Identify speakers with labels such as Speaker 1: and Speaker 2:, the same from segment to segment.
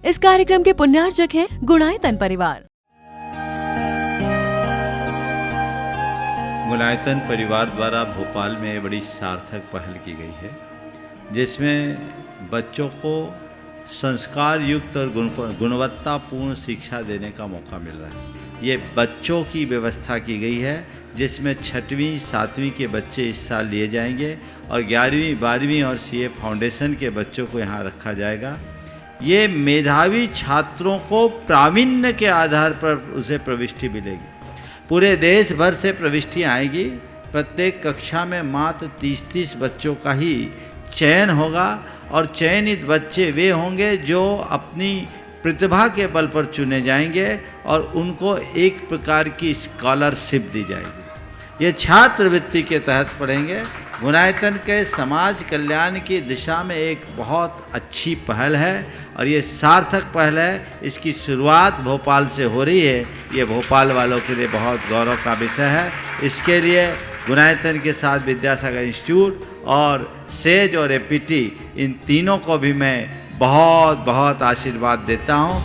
Speaker 1: इस कार्यक्रम के पुण्यार्चक हैं गुणायतन परिवार।
Speaker 2: गुणायतन परिवार द्वारा भोपाल में बड़ी सार्थक पहल की गई है, जिसमें बच्चों को संस्कार युक्त और गुणवत्तापूर्ण शिक्षा देने का मौका मिल रहा है। ये बच्चों की व्यवस्था की गई है, जिसमें 6वीं 7वीं के बच्चे इस साल लिए जाएंगे और 11वीं 12वीं और सीए फाउंडेशन के बच्चों को यहाँ रखा जाएगा। ये मेधावी छात्रों को प्रावीण्य के आधार पर उसे प्रविष्टि मिलेगी। पूरे देश भर से प्रविष्टियाँ आएगी। प्रत्येक कक्षा में मात्र 30-30 बच्चों का ही चयन होगा और चयनित बच्चे वे होंगे जो अपनी प्रतिभा के बल पर चुने जाएंगे और उनको एक प्रकार की स्कॉलरशिप दी जाएगी। ये छात्रवृत्ति के तहत पढ़ेंगे। गुणायतन के समाज कल्याण की दिशा में एक बहुत अच्छी पहल है और ये सार्थक पहल है। इसकी शुरुआत भोपाल से हो रही है। ये भोपाल वालों के लिए बहुत गौरव का विषय है। इसके लिए गुणायतन के साथ विद्यासागर इंस्टीट्यूट और सेज और एपीटी, इन तीनों को भी मैं बहुत बहुत आशीर्वाद देता हूँ।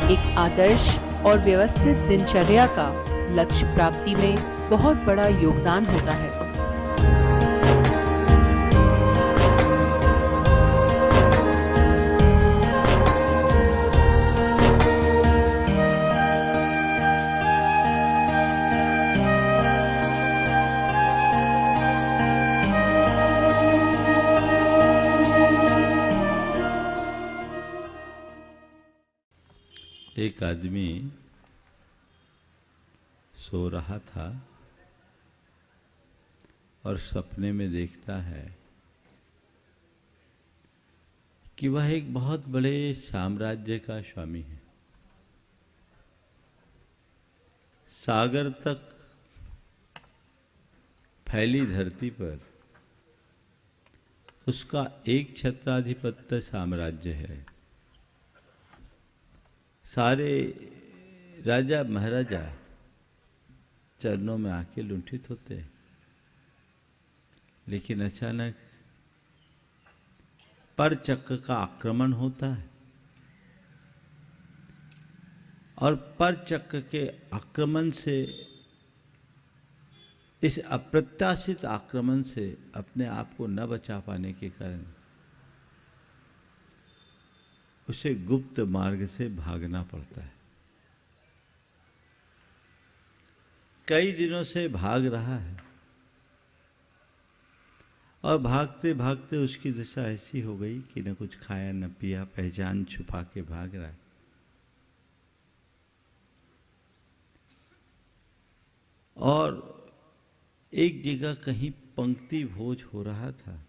Speaker 1: एक आदर्श और व्यवस्थित दिनचर्या का लक्ष्य प्राप्ति में बहुत बड़ा योगदान होता है।
Speaker 2: एक आदमी सो रहा था और सपने में देखता है कि वह एक बहुत बड़े साम्राज्य का स्वामी है। सागर तक फैली धरती पर उसका एक छत्राधिपत्य साम्राज्य है। सारे राजा महाराजा चरणों में आके लुंठित होते हैं, लेकिन अचानक परचक्र का आक्रमण होता है और परचक्र के आक्रमण से, इस अप्रत्याशित आक्रमण से अपने आप को न बचा पाने के कारण उसे गुप्त मार्ग से भागना पड़ता है। कई दिनों से भाग रहा है और भागते भागते उसकी दशा ऐसी हो गई कि न कुछ खाया न पिया, पहचान छुपा के भाग रहा है। और एक जगह कहीं पंक्ति भोज हो रहा था,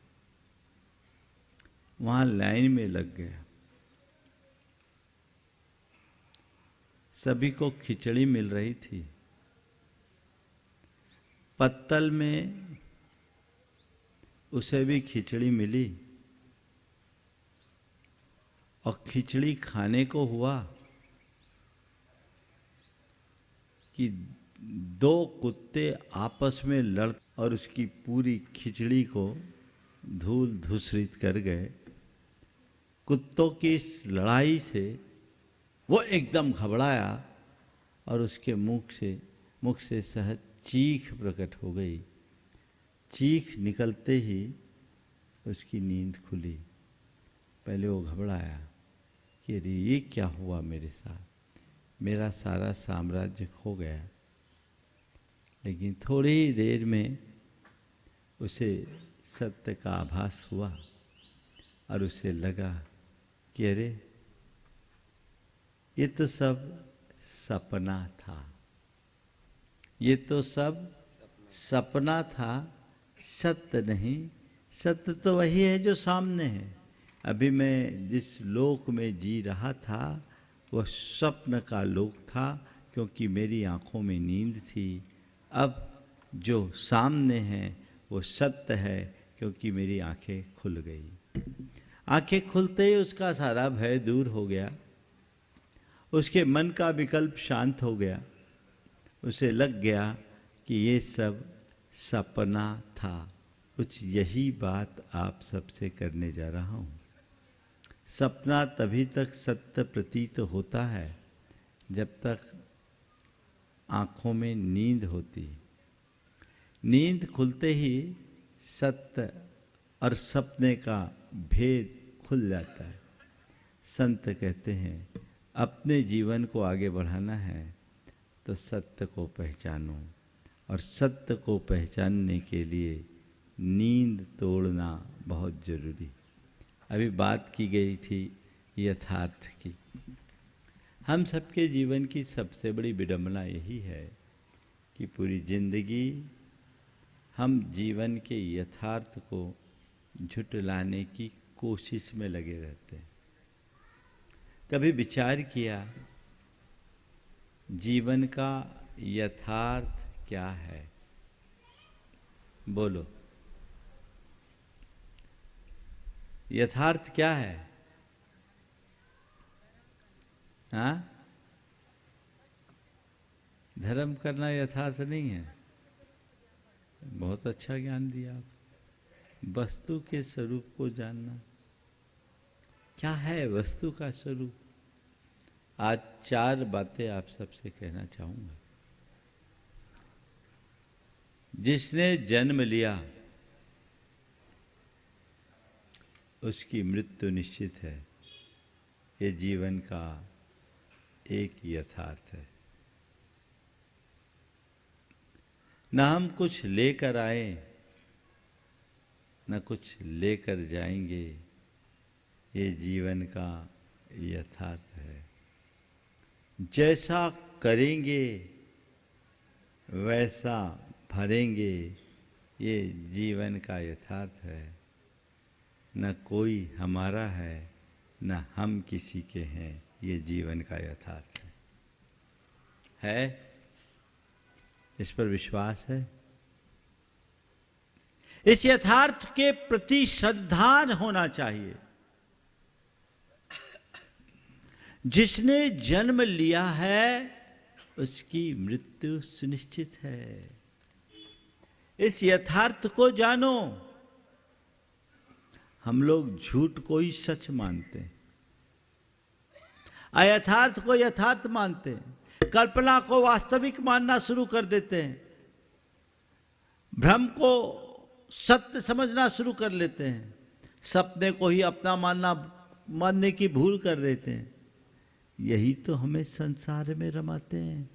Speaker 2: वहां लाइन में लग गया। सभी को खिचड़ी मिल रही थी। पत्तल में उसे भी खिचड़ी मिली और खिचड़ी खाने को हुआ कि 2 कुत्ते आपस में लड़ और उसकी पूरी खिचड़ी को धूल धूसरित कर गए। कुत्तों की इस लड़ाई से वो एकदम घबराया और उसके मुख से सहज चीख प्रकट हो गई। चीख निकलते ही उसकी नींद खुली। पहले वो घबराया कि अरे ये क्या हुआ मेरे साथ, मेरा सारा साम्राज्य खो गया। लेकिन थोड़ी ही देर में उसे सत्य का आभास हुआ और उसे लगा कि अरे ये तो सब सपना था, ये तो सब सपना था, सत्य नहीं। सत्य तो वही है जो सामने है। अभी मैं जिस लोक में जी रहा था वह स्वप्न का लोक था, क्योंकि मेरी आंखों में नींद थी। अब जो सामने है वो सत्य है, क्योंकि मेरी आंखें खुल गई। आंखें खुलते ही उसका सारा भय दूर हो गया। उसके मन का विकल्प शांत हो गया। उसे लग गया कि ये सब सपना था। कुछ यही बात आप सबसे करने जा रहा हूँ। सपना तभी तक सत्य प्रतीत होता है जब तक आँखों में नींद होती। नींद खुलते ही सत्य और सपने का भेद खुल जाता है। संत कहते हैं अपने जीवन को आगे बढ़ाना है तो सत्य को पहचानो, और सत्य को पहचानने के लिए नींद तोड़ना बहुत जरूरी। अभी बात की गई थी यथार्थ की। हम सबके जीवन की सबसे बड़ी विडंबना यही है कि पूरी जिंदगी हम जीवन के यथार्थ को झुटलाने की कोशिश में लगे रहते हैं। कभी विचार किया जीवन का यथार्थ क्या है? बोलो, यथार्थ क्या है? हाँ, धर्म करना यथार्थ नहीं है। बहुत अच्छा ज्ञान दिया आप। वस्तु के स्वरूप को जानना क्या है? वस्तु का स्वरूप। आज 4 बातें आप सबसे कहना चाहूंगा। जिसने जन्म लिया उसकी मृत्यु निश्चित है। ये जीवन का एक यथार्थ है। न हम कुछ लेकर आए न कुछ लेकर जाएंगे। ये जीवन का यथार्थ है। जैसा करेंगे वैसा भरेंगे। ये जीवन का यथार्थ है। न कोई हमारा है न हम किसी के हैं। ये जीवन का यथार्थ है। इस पर विश्वास है? इस यथार्थ के प्रति श्रद्धान होना चाहिए। जिसने जन्म लिया है उसकी मृत्यु सुनिश्चित है। इस यथार्थ को जानो। हम लोग झूठ को ही सच मानते हैं, अयथार्थ को यथार्थ मानते हैं, कल्पना को वास्तविक मानना शुरू कर देते हैं, भ्रम को सत्य समझना शुरू कर लेते हैं, सपने को ही अपना मानने की भूल कर देते हैं। यही तो हमें संसार में रमाते हैं।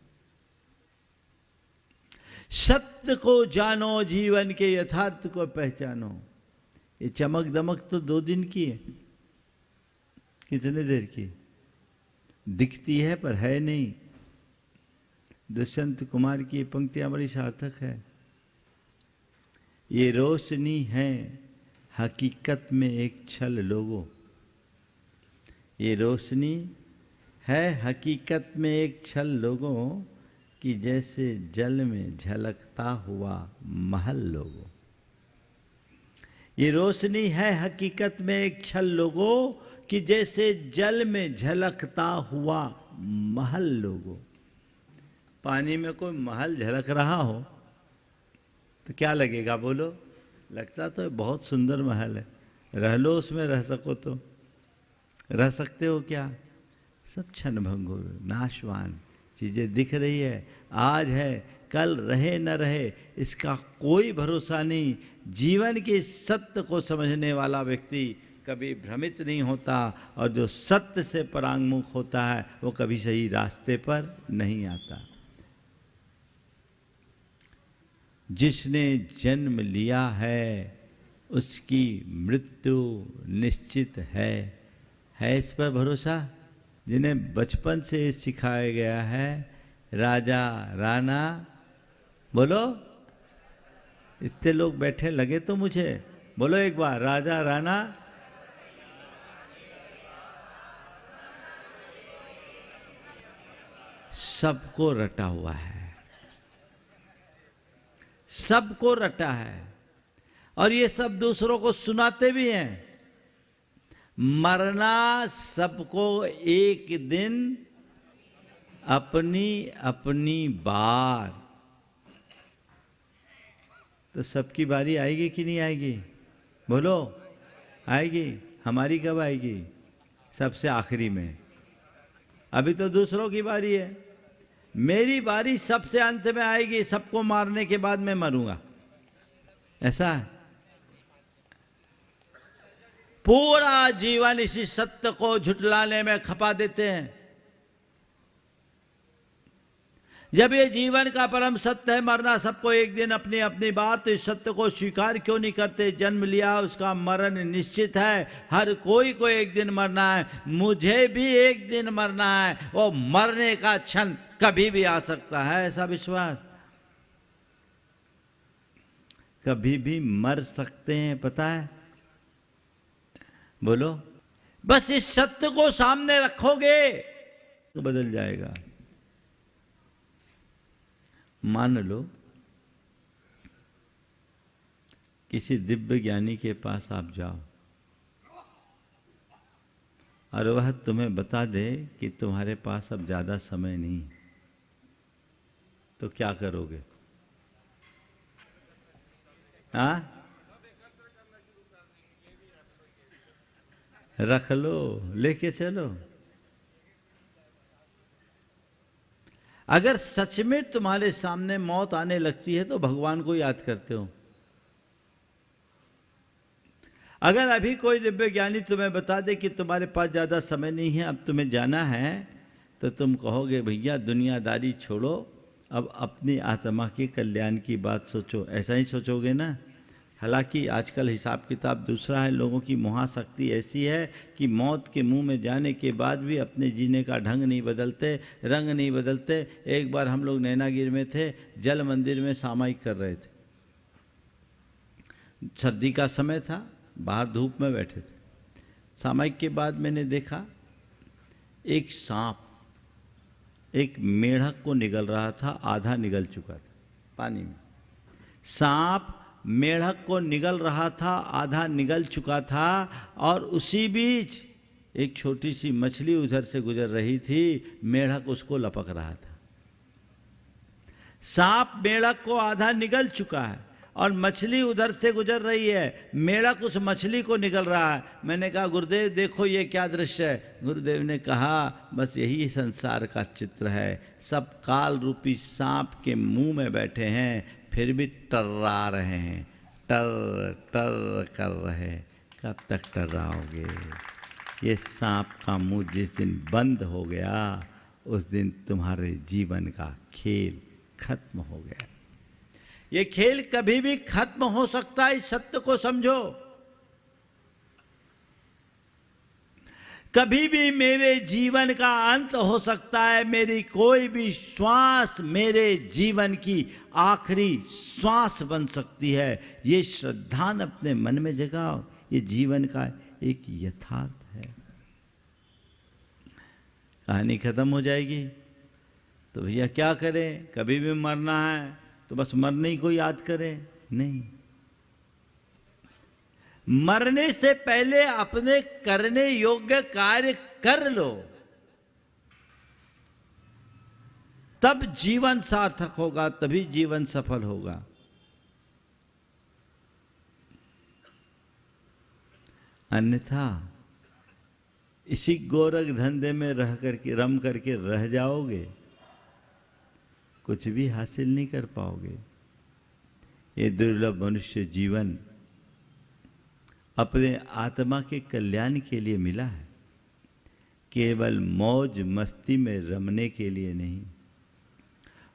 Speaker 2: सत्य को जानो, जीवन के यथार्थ को पहचानो। ये चमक दमक तो 2 दिन की है। कितने देर की? दिखती है पर है नहीं। दुष्यंत कुमार की पंक्तियां बड़ी सार्थक है। ये रोशनी है हकीकत में एक छल लोगों। ये रोशनी है हकीकत में एक छल लोगों कि जैसे जल में झलकता हुआ महल लोगों। ये रोशनी है हकीकत में एक छल लोगों कि जैसे जल में झलकता हुआ महल लोगों। पानी में कोई महल झलक रहा हो तो क्या लगेगा? बोलो। लगता तो बहुत सुंदर महल है। रह लो उसमें, रह सको तो। रह सकते हो क्या? सब क्षणभंगुर नाशवान चीजें दिख रही है। आज है, कल रहे न रहे, इसका कोई भरोसा नहीं। जीवन के सत्य को समझने वाला व्यक्ति कभी भ्रमित नहीं होता, और जो सत्य से परांगमुख होता है वो कभी सही रास्ते पर नहीं आता। जिसने जन्म लिया है उसकी मृत्यु निश्चित है। इस पर भरोसा? जिन्हें बचपन से सिखाया गया है राजा राणा, बोलो। इतने लोग बैठे लगे तो मुझे, बोलो एक बार, राजा राणा। सबको रटा हुआ है, सबको रटा है, और ये सब दूसरों को सुनाते भी हैं। मरना सबको एक दिन अपनी अपनी बार। तो सबकी बारी आएगी कि नहीं आएगी? बोलो, आएगी। हमारी कब आएगी? सबसे आखिरी में। अभी तो दूसरों की बारी है, मेरी बारी सबसे अंत में आएगी। सबको मारने के बाद मैं मरूंगा, ऐसा है। पूरा जीवन इसी सत्य को झुठलाने में खपा देते हैं। जब ये जीवन का परम सत्य है मरना सबको एक दिन अपनी अपनी बार, तो इस सत्य को स्वीकार क्यों नहीं करते? जन्म लिया उसका मरण निश्चित है, हर कोई को एक दिन मरना है, मुझे भी एक दिन मरना है। वो मरने का क्षण कभी भी आ सकता है, ऐसा विश्वास। कभी भी मर सकते हैं, पता है? बोलो, बस इस सत्य को सामने रखोगे तो बदल जाएगा। मान लो किसी दिव्य ज्ञानी के पास आप जाओ और वह तुम्हें बता दे कि तुम्हारे पास अब ज्यादा समय नहीं, तो क्या करोगे? हाँ, रख लो, लेके चलो। अगर सच में तुम्हारे सामने मौत आने लगती है तो भगवान को याद करते हो। अगर अभी कोई दिव्य ज्ञानी तुम्हें बता दे कि तुम्हारे पास ज्यादा समय नहीं है, अब तुम्हें जाना है, तो तुम कहोगे भैया दुनियादारी छोड़ो, अब अपनी आत्मा के कल्याण की बात सोचो। ऐसा ही सोचोगे ना? हालांकि आजकल हिसाब किताब दूसरा है। लोगों की महाशक्ति ऐसी है कि मौत के मुंह में जाने के बाद भी अपने जीने का ढंग नहीं बदलते, रंग नहीं बदलते। एक बार हम लोग नैनागिर में थे, जल मंदिर में सामायिक कर रहे थे। सर्दी का समय था, बाहर धूप में बैठे थे। सामायिक के बाद मैंने देखा एक सांप एक मेढक को निगल रहा था, आधा निगल चुका था पानी में। सांप मेढक को निगल रहा था, आधा निगल चुका था, और उसी बीच एक छोटी सी मछली उधर से गुजर रही थी, मेढक उसको लपक रहा था। सांप मेढक को आधा निगल चुका है और मछली उधर से गुजर रही है, मेढक उस मछली को निगल रहा है। मैंने कहा गुरुदेव देखो ये क्या दृश्य है? गुरुदेव ने कहा बस यही संसार का चित्र है। सब काल रूपी सांप के मुंह में बैठे हैं, फिर भी टर्रा रहे हैं, टर टर कर रहे। कब तक टर्राओगे? ये सांप का मुंह जिस दिन बंद हो गया उस दिन तुम्हारे जीवन का खेल खत्म हो गया। ये खेल कभी भी खत्म हो सकता है, इस सत्य को समझो। कभी भी मेरे जीवन का अंत हो सकता है, मेरी कोई भी श्वास मेरे जीवन की आखिरी श्वास बन सकती है। ये श्रद्धा अपने मन में जगाओ, ये जीवन का एक यथार्थ है। कहानी खत्म हो जाएगी तो भैया क्या करें? कभी भी मरना है तो बस मरने ही को याद करें? नहीं, मरने से पहले अपने करने योग्य कार्य कर लो, तब जीवन सार्थक होगा, तभी जीवन सफल होगा। अन्यथा इसी गोरख धंधे में रह करके रम करके रह जाओगे, कुछ भी हासिल नहीं कर पाओगे। ये दुर्लभ मनुष्य जीवन अपने आत्मा के कल्याण के लिए मिला है, केवल मौज मस्ती में रमने के लिए नहीं,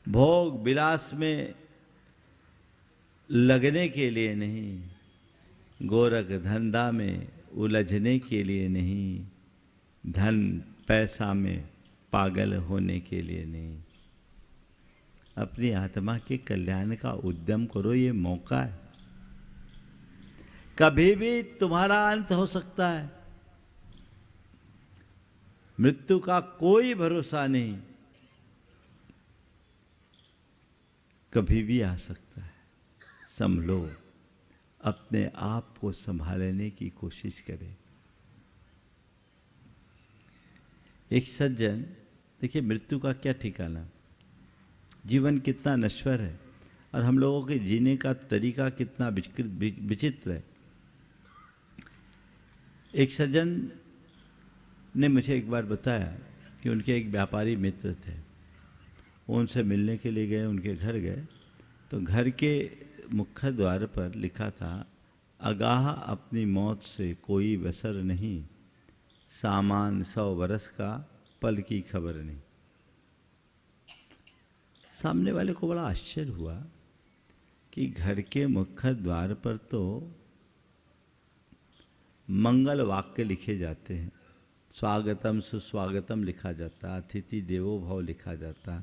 Speaker 2: भोग विलास में लगने के लिए नहीं, गोरख धंधा में उलझने के लिए नहीं, धन पैसा में पागल होने के लिए नहीं। अपनी आत्मा के कल्याण का उद्यम करो, ये मौका है। कभी भी तुम्हारा अंत हो सकता है, मृत्यु का कोई भरोसा नहीं, कभी भी आ सकता है। संभलो, अपने आप को संभालने की कोशिश करें। एक सज्जन, देखिए मृत्यु का क्या ठिकाना, जीवन कितना नश्वर है। और हम लोगों के जीने का तरीका कितना विचित्र है। एक सज्जन ने मुझे एक बार बताया कि उनके एक व्यापारी मित्र थे, वो उनसे मिलने के लिए गए, उनके घर गए तो घर के मुख्य द्वार पर लिखा था, आगाह अपनी मौत से कोई बसर नहीं, सामान 100 बरस का पल की खबर नहीं। सामने वाले को बड़ा आश्चर्य हुआ कि घर के मुख्य द्वार पर तो मंगल वाक्य लिखे जाते हैं, स्वागतम सुस्वागतम लिखा जाता, अतिथि देवो भव लिखा जाता,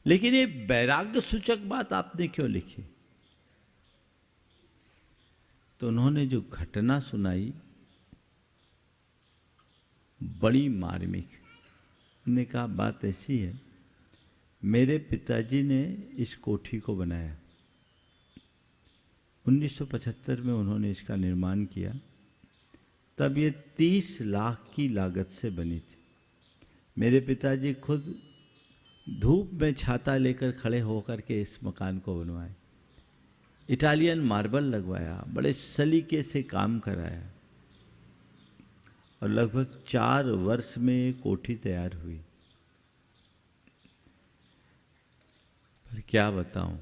Speaker 2: लेकिन ये वैराग्य सूचक बात आपने क्यों लिखी? तो उन्होंने जो घटना सुनाई बड़ी मार्मिक। उन्होंने कहा, बात ऐसी है, मेरे पिताजी ने इस कोठी को बनाया, 1975 में उन्होंने इसका निर्माण किया, तब ये 30 लाख की लागत से बनी थी। मेरे पिताजी खुद धूप में छाता लेकर खड़े होकर के इस मकान को बनवाए, इटालियन मार्बल लगवाया, बड़े सलीके से काम कराया और लगभग 4 वर्ष में ये कोठी तैयार हुई। पर क्या बताऊं,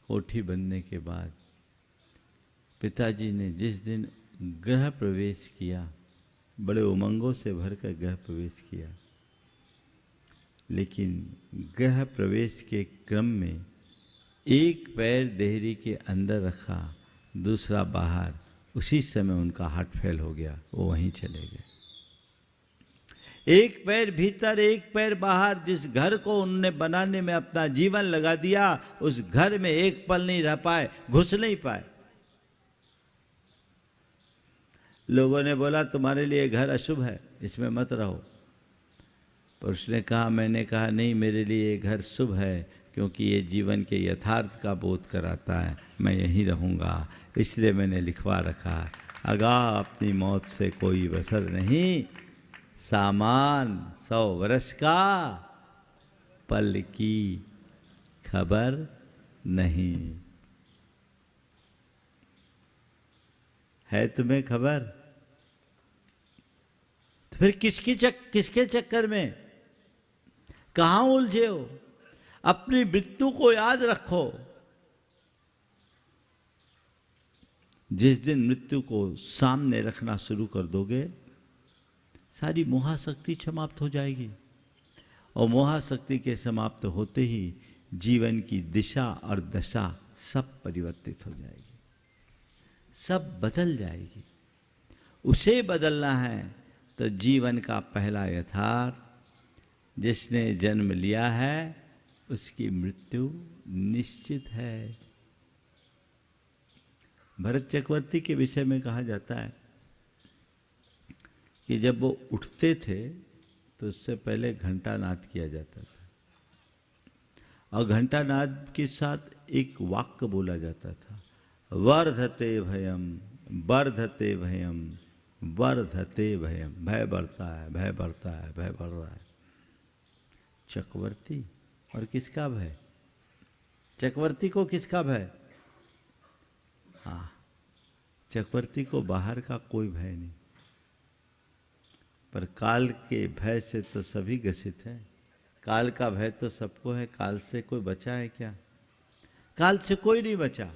Speaker 2: कोठी बनने के बाद पिताजी ने जिस दिन गृह प्रवेश किया, बड़े उमंगों से भरकर गृह प्रवेश किया, लेकिन गृह प्रवेश के क्रम में एक पैर देहरी के अंदर रखा, दूसरा बाहर, उसी समय उनका हार्ट फेल हो गया, वो वहीं चले गए। एक पैर भीतर एक पैर बाहर, जिस घर को उन्होंने बनाने में अपना जीवन लगा दिया, उस घर में एक पल नहीं रह पाए, घुस नहीं पाए। लोगों ने बोला, तुम्हारे लिए घर अशुभ है, इसमें मत रहो। पर उसने कहा, मैंने कहा नहीं, मेरे लिए ये घर शुभ है, क्योंकि ये जीवन के यथार्थ का बोध कराता है, मैं यहीं रहूँगा, इसलिए मैंने लिखवा रखा, आगाह अपनी मौत से कोई बसर नहीं, सामान 100 वर्ष का पल की खबर नहीं। है तुम्हें खबर? तो फिर किसके चक्कर में कहाँ उलझे हो? अपनी मृत्यु को याद रखो। जिस दिन मृत्यु को सामने रखना शुरू कर दोगे, सारी मोहाशक्ति समाप्त हो जाएगी, और मोहाशक्ति के समाप्त होते ही जीवन की दिशा और दशा सब परिवर्तित हो जाएगी, सब बदल जाएगी। उसे बदलना है तो जीवन का पहला यथार्थ, जिसने जन्म लिया है उसकी मृत्यु निश्चित है। भरत चक्रवर्ती के विषय में कहा जाता है कि जब वो उठते थे तो उससे पहले घंटानाद किया जाता था, और घंटानाद के साथ एक वाक्य बोला जाता था, वर्धते भयम, वर्धते भयम, वर्धते भयम। भय बढ़ता है, भय बढ़ता है, भय बढ़ रहा है। चक्रवर्ती, और किसका भय? चक्रवर्ती को किसका भय? हाँ, चक्रवर्ती को बाहर का कोई भय नहीं, पर काल के भय से तो सभी ग्रसित हैं। काल का भय तो सबको है, काल से कोई बचा है क्या? काल से कोई नहीं बचा।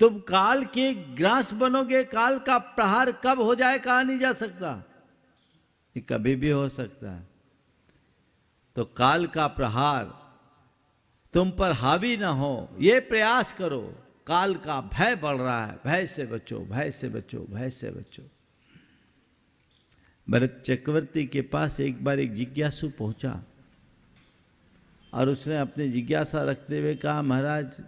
Speaker 2: तुम काल के ग्रास बनोगे, काल का प्रहार कब हो जाए कहा नहीं जा सकता, ये कभी भी हो सकता है। तो काल का प्रहार तुम पर हावी ना हो, ये प्रयास करो। काल का भय बढ़ रहा है, भय से बचो, भय से बचो, भय से बचो। भरत चक्रवर्ती के पास एक बार एक जिज्ञासु पहुंचा, और उसने अपनी जिज्ञासा रखते हुए कहा, महाराज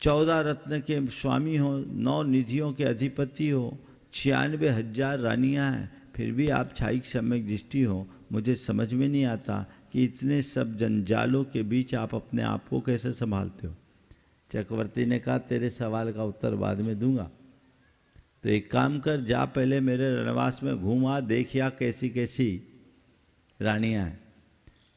Speaker 2: 14 रत्न के स्वामी हो, 9 निधियों के अधिपति हो, 96,000 रानियां हैं, फिर भी आप क्षायिक सम्यक दृष्टि हो। मुझे समझ में नहीं आता कि इतने सब जंजालों के बीच आप अपने आप को कैसे संभालते हो। चक्रवर्ती ने कहा, तेरे सवाल का उत्तर बाद में दूंगा, तो एक काम कर, जा पहले मेरे रणवास में घूमा, देखिया कैसी कैसी रानियां हैं।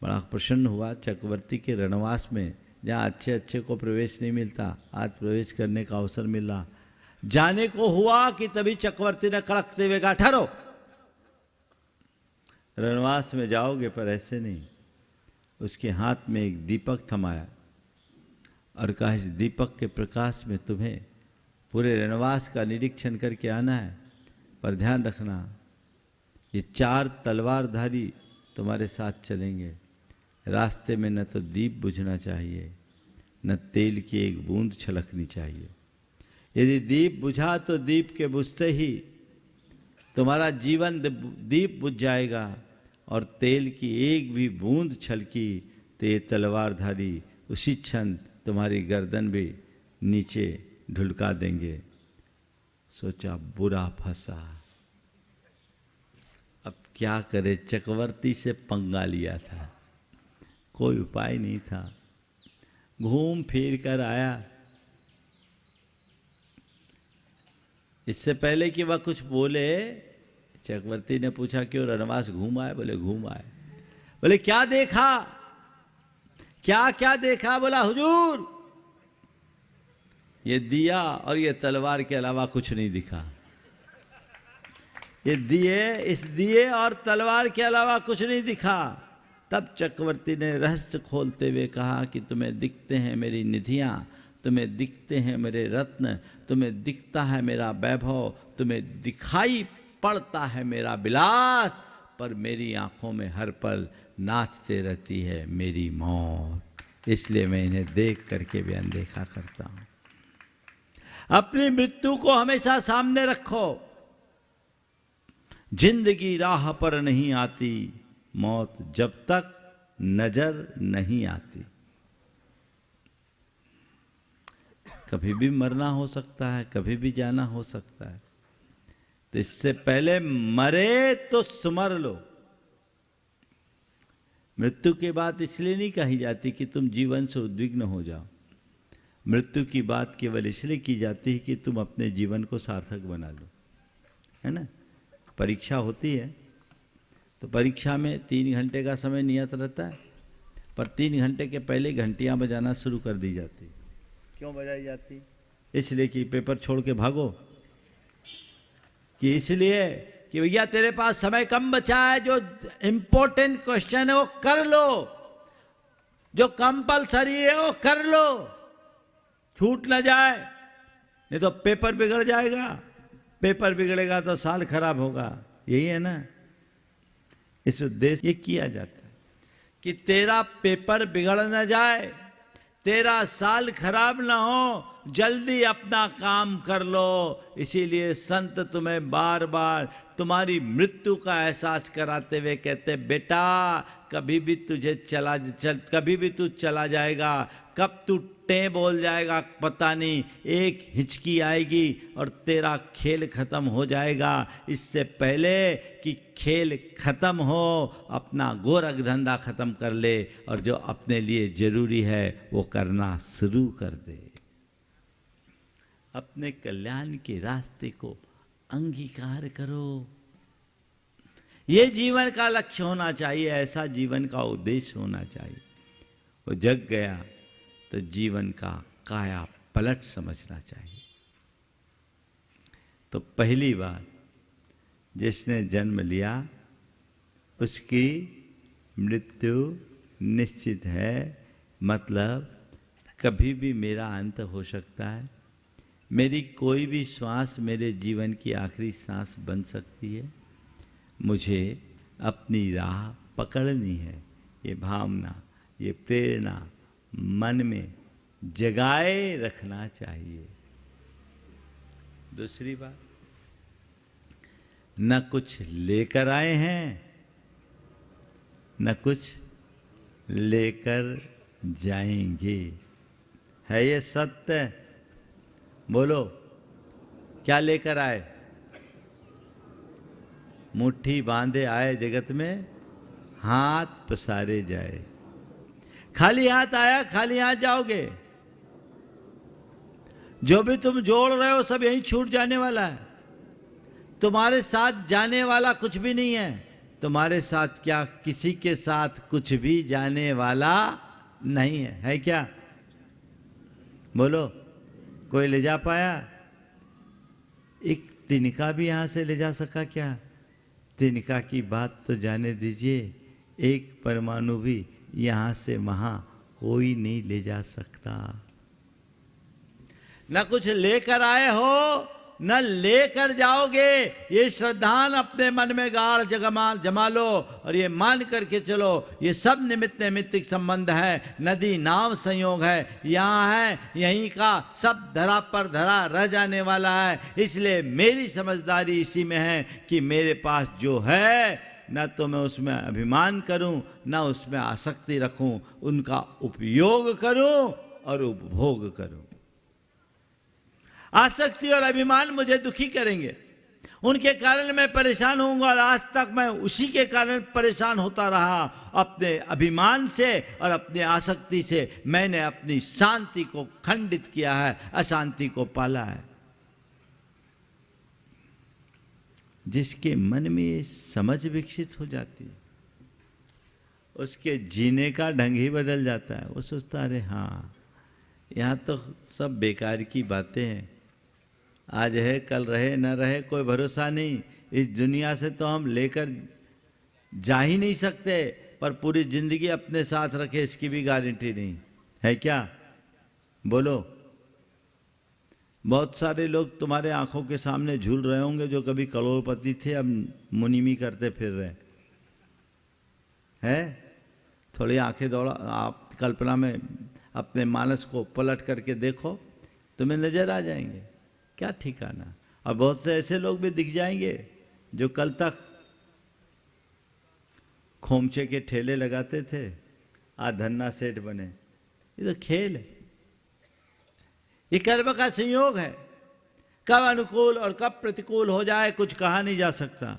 Speaker 2: बड़ा प्रसन्न हुआ। चक्रवर्ती के रणवास में जहाँ अच्छे अच्छे को प्रवेश नहीं मिलता, आज प्रवेश करने का अवसर मिल रहा। जाने को हुआ कि तभी चक्रवर्ती ने कड़कते हुए कहा, ठहरो, रणवास में जाओगे पर ऐसे नहीं। उसके हाथ में एक दीपक थमाया और कहा, इस दीपक के प्रकाश में तुम्हें पूरे रणवास का निरीक्षण करके आना है, पर ध्यान रखना ये 4 तलवारधारी तुम्हारे साथ चलेंगे। रास्ते में न तो दीप बुझना चाहिए, न तेल की एक बूंद छलकनी चाहिए। यदि दीप बुझा तो दीप के बुझते ही तुम्हारा जीवन दीप बुझ जाएगा, और तेल की एक भी बूंद छलकी तो ये तलवारधारी उसी क्षण तुम्हारी गर्दन भी नीचे ढुलका देंगे। सोचा, बुरा फंसा, अब क्या करे। चक्रवर्ती से पंगा लिया था, कोई उपाय नहीं था। घूम फिर कर आया। इससे पहले कि वह कुछ बोले, चक्रवर्ती ने पूछा, क्यों रणवास घूम आए? बोले घूम आए। बोले क्या देखा? क्या क्या देखा? बोला हुजूर, ये दिया और ये तलवार के अलावा कुछ नहीं दिखा। ये दिए, इस दिए और तलवार के अलावा कुछ नहीं दिखा। तब चक्रवर्ती ने रहस्य खोलते हुए कहा कि तुम्हें दिखते हैं मेरी निधियां, तुम्हें दिखते हैं मेरे रत्न, तुम्हें दिखता है मेरा वैभव, तुम्हें दिखाई पड़ता है मेरा विलास, पर मेरी आंखों में हर पल नाचते रहती है मेरी मौत। इसलिए मैं इन्हें देख करके भी अनदेखा करता हूं। अपनी मृत्यु को हमेशा सामने रखो। जिंदगी राह पर नहीं आती, मौत जब तक नजर नहीं आती। कभी भी मरना हो सकता है, कभी भी जाना हो सकता है, तो इससे पहले मरे तो सुमर लो। मृत्यु की बात इसलिए नहीं कही जाती कि तुम जीवन से उद्विग्न हो जाओ। मृत्यु की बात केवल इसलिए की जाती है कि तुम अपने जीवन को सार्थक बना लो, है ना। परीक्षा होती है तो परीक्षा में 3 घंटे का समय नियत रहता है, पर 3 घंटे के पहले घंटियां बजाना शुरू कर दी जाती। क्यों बजाई जाती? इसलिए कि पेपर छोड़ के भागो, कि इसलिए कि भैया तेरे पास समय कम बचा है, जो इंपॉर्टेंट क्वेश्चन है वो कर लो, जो कंपलसरी है वो कर लो, छूट ना जाए, नहीं तो पेपर बिगड़ जाएगा। पेपर बिगड़ेगा तो साल खराब होगा। यही है ना, इस उद्देश्य ये किया जाता है कि तेरा पेपर बिगड़ ना जाए, तेरा साल खराब ना हो, जल्दी अपना काम कर लो। इसीलिए संत तुम्हें बार बार तुम्हारी मृत्यु का एहसास कराते हुए कहते, बेटा कभी भी कभी भी तू चला जाएगा, कब तू टे बोल जाएगा पता नहीं, एक हिचकी आएगी और तेरा खेल खत्म हो जाएगा। इससे पहले कि खेल खत्म हो, अपना गोरख धंधा खत्म कर ले और जो अपने लिए जरूरी है वो करना शुरू कर दे। अपने कल्याण के रास्ते को अंगीकार करो। ये जीवन का लक्ष्य होना चाहिए, ऐसा जीवन का उद्देश्य होना चाहिए। वो जग गया तो जीवन का काया पलट समझना चाहिए। तो पहली बार जिसने जन्म लिया उसकी मृत्यु निश्चित है, मतलब कभी भी मेरा अंत हो सकता है। मेरी कोई भी श्वास मेरे जीवन की आखिरी सांस बन सकती है। मुझे अपनी राह पकड़नी है। ये भावना, ये प्रेरणा मन में जगाए रखना चाहिए। दूसरी बात, न कुछ लेकर आए हैं न कुछ लेकर जाएंगे। है ये सत्य? बोलो, क्या लेकर आए? मुट्ठी बांधे आए जगत में, हाथ पसारे जाए। खाली हाथ आया, खाली हाथ जाओगे। जो भी तुम जोड़ रहे हो सब यहीं छूट जाने वाला है। तुम्हारे साथ जाने वाला कुछ भी नहीं है। तुम्हारे साथ क्या किसी के साथ कुछ भी जाने वाला नहीं है क्या? बोलो, कोई ले जा पाया? एक तिनका भी यहां से ले जा सका क्या? तिनका की बात तो जाने दीजिए, एक परमाणु भी यहां से वहां कोई नहीं ले जा सकता। न कुछ लेकर आए हो न लेकर जाओगे, ये श्रद्धान अपने मन में गाढ़ जमा लो और ये मान करके चलो, ये सब निमित्त नैमित्तिक संबंध है, नदी नाव संयोग है, यहाँ है यहीं का सब धरा पर धरा रह जाने वाला है। इसलिए मेरी समझदारी इसी में है कि मेरे पास जो है न तो मैं उसमें अभिमान करूं न उसमें आसक्ति रखूं, उनका उपयोग करूं और उपभोग करूं। आसक्ति और अभिमान मुझे दुखी करेंगे, उनके कारण मैं परेशान होऊंगा और आज तक मैं उसी के कारण परेशान होता रहा। अपने अभिमान से और अपने आसक्ति से मैंने अपनी शांति को खंडित किया है, अशांति को पाला है। जिसके मन में ये समझ विकसित हो जाती है, उसके जीने का ढंग ही बदल जाता है। वो सोचता अरे हाँ, यहाँ तो सब बेकार की बातें हैं, आज है कल रहे न रहे कोई भरोसा नहीं, इस दुनिया से तो हम लेकर जा ही नहीं सकते, पर पूरी जिंदगी अपने साथ रखे इसकी भी गारंटी नहीं है क्या? बोलो, बहुत सारे लोग तुम्हारे आंखों के सामने झूल रहे होंगे जो कभी करोड़पति थे, अब मुनिमी करते फिर रहे हैं। थोड़ी आंखें दौड़ा, आप कल्पना में अपने मानस को पलट करके देखो, तुम्हें नजर आ जाएंगे, क्या ठिकाना। और बहुत से ऐसे लोग भी दिख जाएंगे जो कल तक खोमचे के ठेले लगाते थे, आज धन्ना सेठ बने। ये तो खेल है, ये कर्म का संयोग है, कब अनुकूल और कब प्रतिकूल हो जाए कुछ कहा नहीं जा सकता।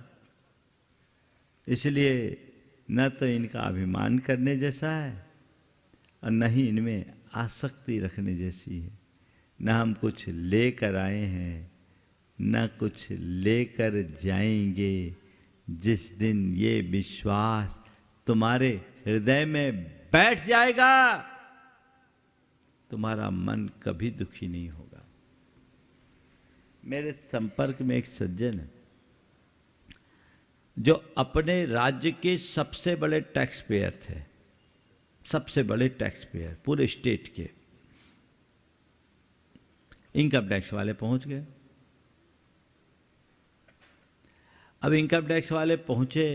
Speaker 2: इसलिए न तो इनका अभिमान करने जैसा है और न ही इनमें आसक्ति रखने जैसी है। न हम कुछ लेकर आए हैं न कुछ लेकर जाएंगे। जिस दिन ये विश्वास तुम्हारे हृदय में बैठ जाएगा, तुम्हारा मन कभी दुखी नहीं होगा। मेरे संपर्क में एक सज्जन है जो अपने राज्य के सबसे बड़े टैक्स पेयर थे, सबसे बड़े टैक्स पेयर पूरे स्टेट के। इनकम टैक्स वाले पहुंच गए। अब इनकम टैक्स वाले पहुंचे,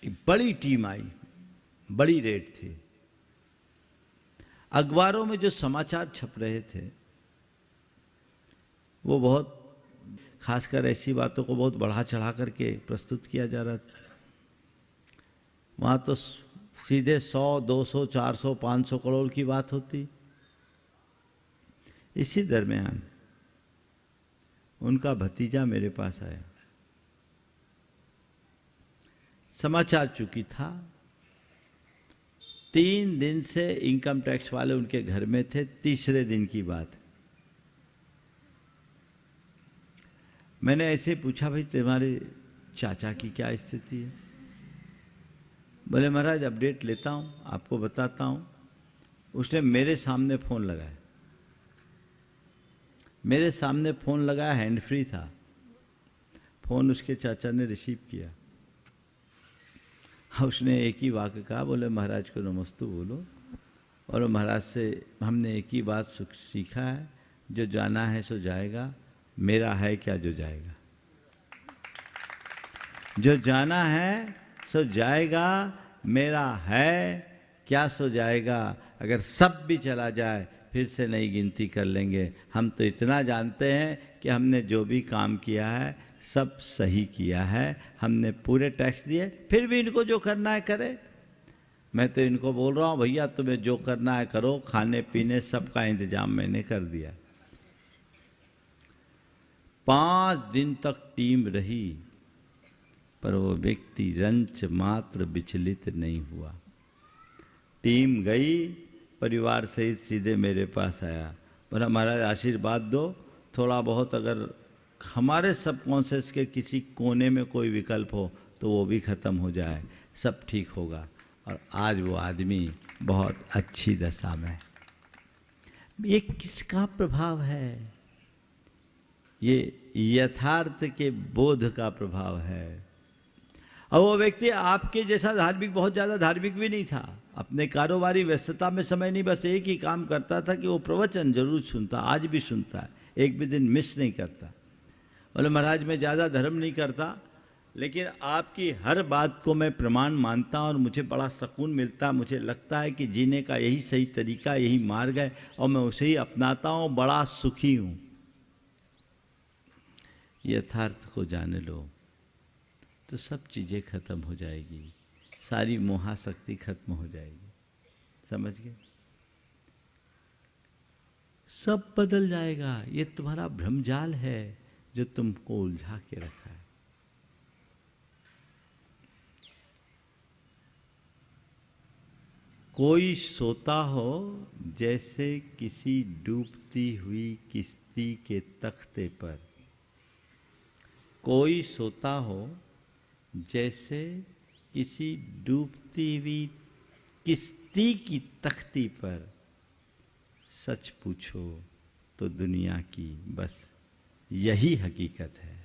Speaker 2: एक बड़ी टीम आई, बड़ी रेड थी। अखबारों में जो समाचार छप रहे थे वो बहुत, खासकर ऐसी बातों को बहुत बढ़ा चढ़ा करके प्रस्तुत किया जा रहा था। वहाँ तो सीधे 100, 200, 400, 500 करोड़ की बात होती। इसी दरमियान उनका भतीजा मेरे पास आया। समाचार चूंकि था, 3 दिन से इनकम टैक्स वाले उनके घर में थे। तीसरे दिन की बात, मैंने ऐसे पूछा, भाई तुम्हारे चाचा की क्या स्थिति है? बोले महाराज अपडेट लेता हूँ, आपको बताता हूँ। उसने मेरे सामने फ़ोन लगाया, मेरे सामने फ़ोन लगाया, हैंड फ्री था फ़ोन। उसके चाचा ने रिसीव किया। उसने एक ही वाक्य कहा, बोले महाराज को नमस्तु बोलो, और महाराज से हमने एक ही बात सीखा है, जो जाना है सो जाएगा, मेरा है क्या जो जाएगा। जो जाना है सो जाएगा, मेरा है क्या सो जाएगा। अगर सब भी चला जाए फिर से नई गिनती कर लेंगे। हम तो इतना जानते हैं कि हमने जो भी काम किया है सब सही किया है, हमने पूरे टैक्स दिए, फिर भी इनको जो करना है करे। मैं तो इनको बोल रहा हूँ, भैया तुम्हें जो करना है करो, खाने पीने सबका इंतजाम मैंने कर दिया। 5 दिन तक टीम रही, पर वो व्यक्ति रंच मात्र विचलित नहीं हुआ। टीम गई, परिवार सहित सीधे मेरे पास आया, बोला महाराज आशीर्वाद दो, थोड़ा बहुत अगर हमारे सबकॉन्शियस के किसी कोने में कोई विकल्प हो तो वो भी खत्म हो जाए, सब ठीक होगा। और आज वो आदमी बहुत अच्छी दशा में है। ये किसका प्रभाव है? ये यथार्थ के बोध का प्रभाव है। और वो व्यक्ति आपके जैसा धार्मिक, बहुत ज़्यादा धार्मिक भी नहीं था, अपने कारोबारी व्यस्तता में समय नहीं, बस एक ही काम करता था कि वो प्रवचन जरूर सुनता, आज भी सुनता है, एक भी दिन मिस नहीं करता। बोले महाराज मैं ज़्यादा धर्म नहीं करता, लेकिन आपकी हर बात को मैं प्रमाण मानता हूँ और मुझे बड़ा सुकून मिलता है, मुझे लगता है कि जीने का यही सही तरीका, यही मार्ग है और मैं उसे ही अपनाता हूँ, बड़ा सुखी हूँ। यथार्थ को जान लो तो सब चीज़ें खत्म हो जाएगी, सारी मोहाशक्ति खत्म हो जाएगी, समझ गए? सब बदल जाएगा। ये तुम्हारा भ्रमजाल है जो तुमको उलझा के रखा है। कोई सोता हो जैसे किसी डूबती हुई किश्ती के तख्ते पर, कोई सोता हो जैसे किसी डूबती हुई किश्ती की तख्ती पर। सच पूछो तो दुनिया की बस यही हकीकत है,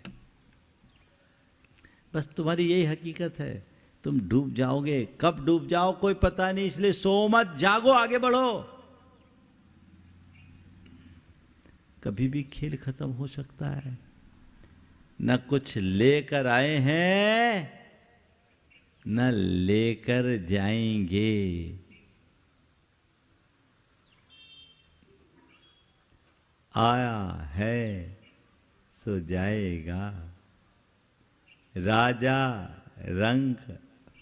Speaker 2: बस तुम्हारी यही हकीकत है। तुम डूब जाओगे, कब डूब जाओ कोई पता नहीं, इसलिए सो मत, जागो, आगे बढ़ो। कभी भी खेल खत्म हो सकता है। न कुछ लेकर आए हैं न लेकर जाएंगे। आया है सो जाएगा। राजा रंक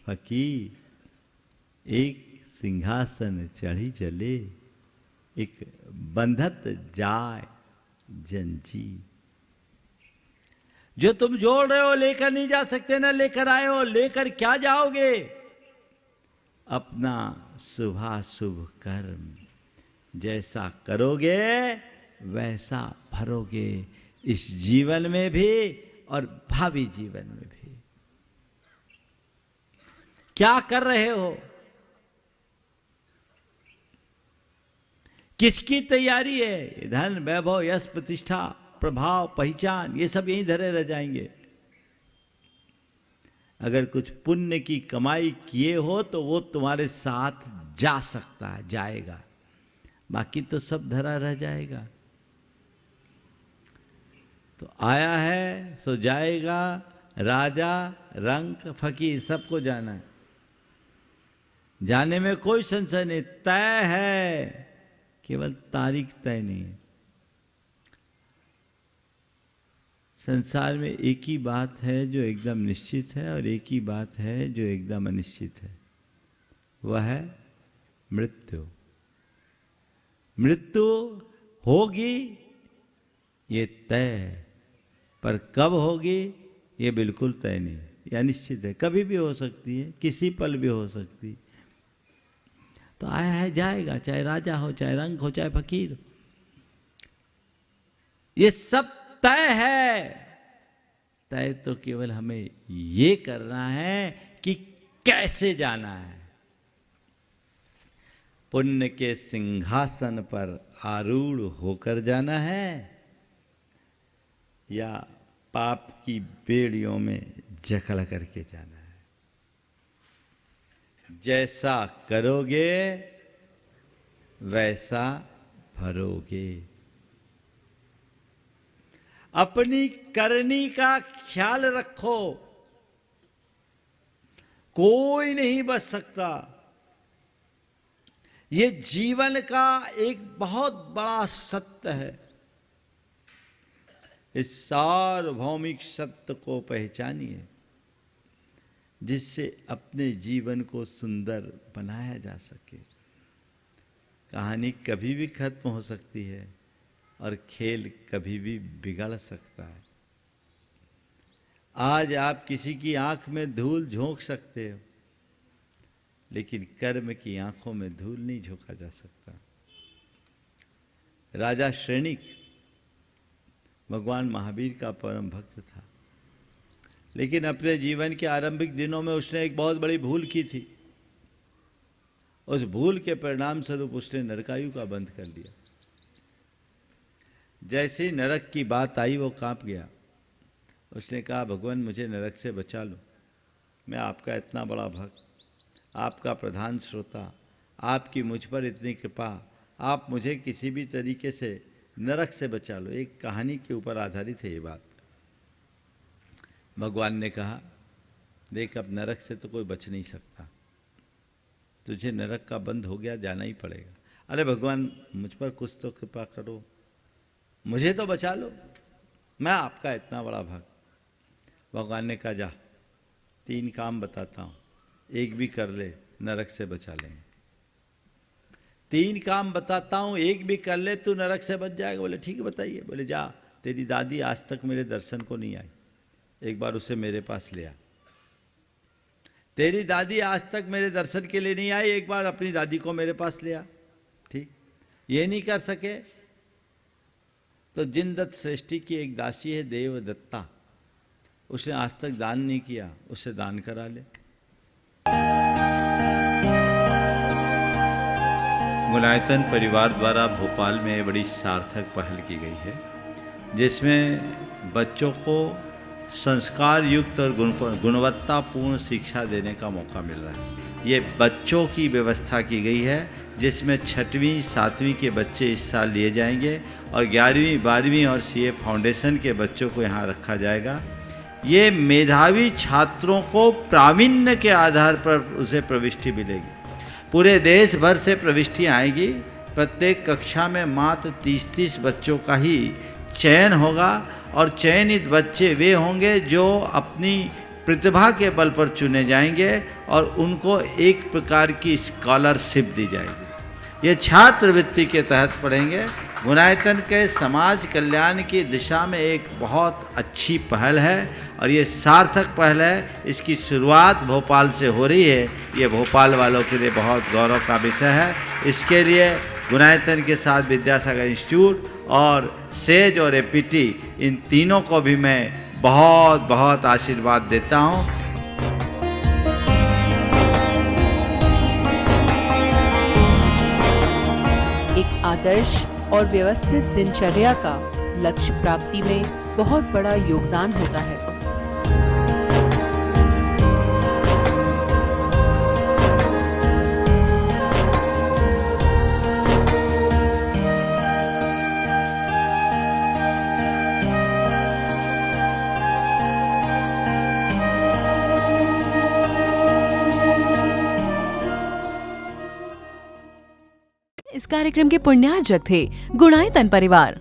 Speaker 2: फकीर एक सिंहासन चढ़ी चले, एक बंधत जाय जंजीर। जो तुम जोड़ रहे हो लेकर नहीं जा सकते, ना लेकर आए हो, लेकर क्या जाओगे? अपना शुभाशुभ कर्म जैसा करोगे वैसा भरोगे, इस जीवन में भी और भावी जीवन में भी। क्या कर रहे हो? किसकी तैयारी है? धन वैभव यश प्रतिष्ठा प्रभाव पहचान, ये सब यहीं धरे रह जाएंगे। अगर कुछ पुण्य की कमाई किए हो तो वो तुम्हारे साथ जा सकता है, जाएगा, बाकी तो सब धरा रह जाएगा। तो आया है सो जाएगा, राजा रंक फकीर सबको जाना है, जाने में कोई संशय नहीं, तय है, केवल तारीख तय नहीं है। संसार में एक ही बात है जो एकदम निश्चित है और एक ही बात है जो एकदम अनिश्चित है, वह है मृत्यु। मृत्यु होगी ये तय है, पर कब होगी ये बिल्कुल तय नहीं, यह निश्चित है, कभी भी हो सकती है, किसी पल भी हो सकती। तो आया है जाएगा, चाहे राजा हो, चाहे रंक हो, चाहे फकीर, ये सब तय है। तय तो केवल हमें ये करना है कि कैसे जाना है। पुण्य के सिंहासन पर आरूढ़ होकर जाना है या पाप की बेड़ियों में जकड़ करके जाना है। जैसा करोगे वैसा भरोगे। अपनी करनी का ख्याल रखो, कोई नहीं बच सकता। ये जीवन का एक बहुत बड़ा सत्य है। इस सार्वभौमिक सत्य को पहचानिए जिससे अपने जीवन को सुंदर बनाया जा सके। कहानी कभी भी खत्म हो सकती है और खेल कभी भी बिगड़ सकता है। आज आप किसी की आंख में धूल झोंक सकते हो, लेकिन कर्म की आंखों में धूल नहीं झोंका जा सकता। राजा श्रेणिक भगवान महावीर का परम भक्त था, लेकिन अपने जीवन के आरंभिक दिनों में उसने एक बहुत बड़ी भूल की थी। उस भूल के परिणाम स्वरूप उसने नरकायु का बंध कर लिया। जैसे ही नरक की बात आई वो कांप गया। उसने कहा, भगवान मुझे नरक से बचा लो, मैं आपका इतना बड़ा भक्त, आपका प्रधान श्रोता, आपकी मुझ पर इतनी कृपा, आप मुझे किसी भी तरीके से नरक से बचा लो। एक कहानी के ऊपर आधारित है ये बात। भगवान ने कहा, देख अब नरक से तो कोई बच नहीं सकता, तुझे नरक का बंद हो गया, जाना ही पड़ेगा। अरे भगवान मुझ पर कुछ तो कृपा करो, मुझे तो बचा लो, मैं आपका इतना बड़ा भक्त। भगवान ने कहा, जा 3 काम बताता हूँ, एक भी कर ले नरक से बचा लेंगे। 3 काम बताता हूँ, एक भी कर ले तू नरक से बच जाएगा। बोले ठीक है बताइए। बोले जा, तेरी दादी आज तक मेरे दर्शन को नहीं आई, एक बार उसे मेरे पास ले आ। तेरी दादी आज तक मेरे दर्शन के लिए नहीं आई, एक बार अपनी दादी को मेरे पास ले आ। ठीक, ये नहीं कर सके तो जिनदत्त श्रेष्ठी की एक दासी है देवदत्ता, उसने आज तक दान नहीं किया, उससे दान करा ले। गुणायतन परिवार द्वारा भोपाल में बड़ी सार्थक पहल की गई है, जिसमें बच्चों को संस्कार युक्त और गुणवत्तापूर्ण शिक्षा देने का मौका मिल रहा है। ये बच्चों की व्यवस्था की गई है, जिसमें 6वीं 7वीं के बच्चे इस साल लिए जाएंगे और 11वीं 12वीं और सीए फाउंडेशन के बच्चों को यहाँ रखा जाएगा। ये मेधावी छात्रों को प्रावीण्य के आधार पर उसे प्रविष्टि मिलेगी। पूरे देश भर से प्रविष्टियाँ आएगी। प्रत्येक कक्षा में मात्र 30-30 बच्चों का ही चयन होगा और चयनित बच्चे वे होंगे जो अपनी प्रतिभा के बल पर चुने जाएंगे और उनको एक प्रकार की स्कॉलरशिप दी जाएगी। ये छात्रवृत्ति के तहत पढ़ेंगे। गुणायतन के समाज कल्याण की दिशा में एक बहुत अच्छी पहल है और ये सार्थक पहल है। इसकी शुरुआत भोपाल से हो रही है, ये भोपाल वालों के लिए बहुत गौरव का विषय है। इसके लिए गुणायतन के साथ विद्यासागर इंस्टीट्यूट और सेज और एपीटी, इन तीनों को भी मैं बहुत बहुत आशीर्वाद देता हूँ।
Speaker 1: एक आदर्श और व्यवस्थित दिनचर्या का लक्ष्य प्राप्ति में बहुत बड़ा योगदान होता है।
Speaker 3: इस कार्यक्रम के पुण्यार्जक थे गुणायतन परिवार।